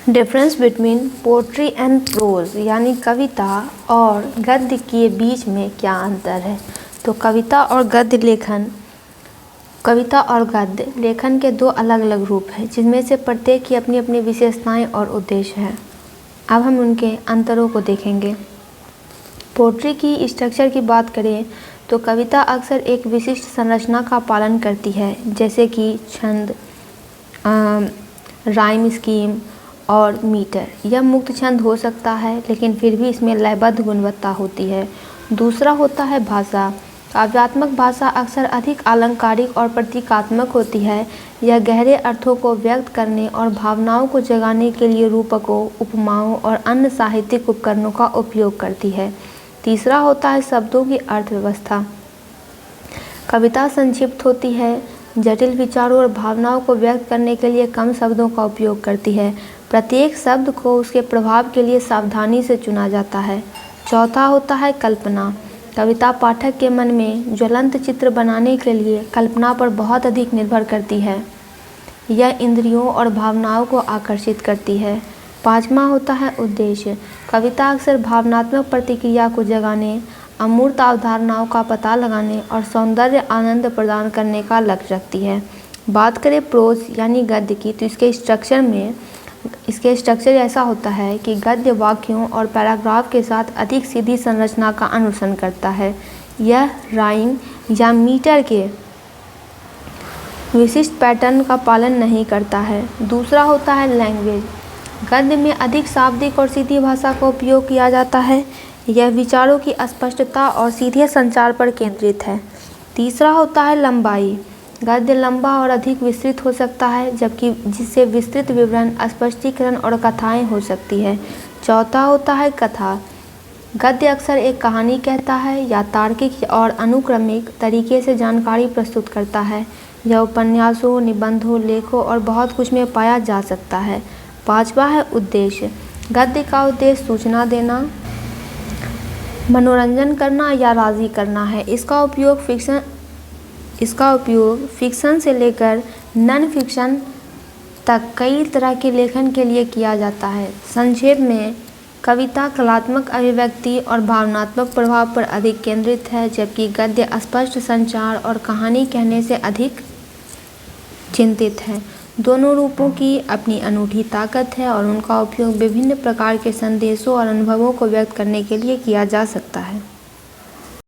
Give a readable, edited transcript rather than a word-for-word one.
Difference between poetry and prose यानी कविता और गद्य के बीच में क्या अंतर है। तो कविता और गद्य लेखन के दो अलग अलग रूप हैं, जिनमें से प्रत्येक की अपनी अपनी विशेषताएं और उद्देश्य हैं। अब हम उनके अंतरों को देखेंगे। पोट्री की स्ट्रक्चर की बात करें तो कविता अक्सर एक विशिष्ट संरचना का पालन करती है, जैसे कि छंद, राइम स्कीम और मीटर। यह मुक्त छंद हो सकता है, लेकिन फिर भी इसमें लयबद्ध गुणवत्ता होती है। दूसरा होता है भाषा। काव्यात्मक भाषा अक्सर अधिक अलंकारिक और प्रतीकात्मक होती है। यह गहरे अर्थों को व्यक्त करने और भावनाओं को जगाने के लिए रूपकों, उपमाओं और अन्य साहित्यिक उपकरणों का उपयोग करती है। तीसरा होता है शब्दों की अर्थव्यवस्था। कविता संक्षिप्त होती है, जटिल विचारों और भावनाओं को व्यक्त करने के लिए कम शब्दों का उपयोग करती है। प्रत्येक शब्द को उसके प्रभाव के लिए सावधानी से चुना जाता है। चौथा होता है कल्पना। कविता पाठक के मन में ज्वलंत चित्र बनाने के लिए कल्पना पर बहुत अधिक निर्भर करती है। यह इंद्रियों और भावनाओं को आकर्षित करती है। पाँचवा होता है उद्देश्य। कविता अक्सर भावनात्मक प्रतिक्रिया को जगाने, अमूर्त अवधारणाओं का पता लगाने और सौंदर्य आनंद प्रदान करने का लक्ष्य रखती है। बात करें प्रोज यानी गद्य की, तो इसके स्ट्रक्चर ऐसा होता है कि गद्य वाक्यों और पैराग्राफ के साथ अधिक सीधी संरचना का अनुसरण करता है। यह राइम या मीटर के विशिष्ट पैटर्न का पालन नहीं करता है। दूसरा होता है लैंग्वेज। गद्य में अधिक शाब्दिक और सीधी भाषा का उपयोग किया जाता है। यह विचारों की स्पष्टता और सीधे संचार पर केंद्रित है। तीसरा होता है लंबाई। गद्य लंबा और अधिक विस्तृत हो सकता है, जबकि जिससे विस्तृत विवरण, स्पष्टीकरण और कथाएं हो सकती है। चौथा होता है कथा। गद्य अक्सर एक कहानी कहता है या तार्किक और अनुक्रमिक तरीके से जानकारी प्रस्तुत करता है। यह उपन्यासों, निबंधों, लेखों और बहुत कुछ में पाया जा सकता है। पांचवा है उद्देश्य। गद्य का उद्देश्य सूचना देना, मनोरंजन करना या राजी करना है। इसका उपयोग फिक्शन से लेकर नॉन फिक्शन तक कई तरह के लेखन के लिए किया जाता है। संक्षेप में, कविता कलात्मक अभिव्यक्ति और भावनात्मक प्रभाव पर अधिक केंद्रित है, जबकि गद्य स्पष्ट संचार और कहानी कहने से अधिक चिंतित है। दोनों रूपों की अपनी अनूठी ताकत है और उनका उपयोग विभिन्न प्रकार के संदेशों और अनुभवों को व्यक्त करने के लिए किया जा सकता है।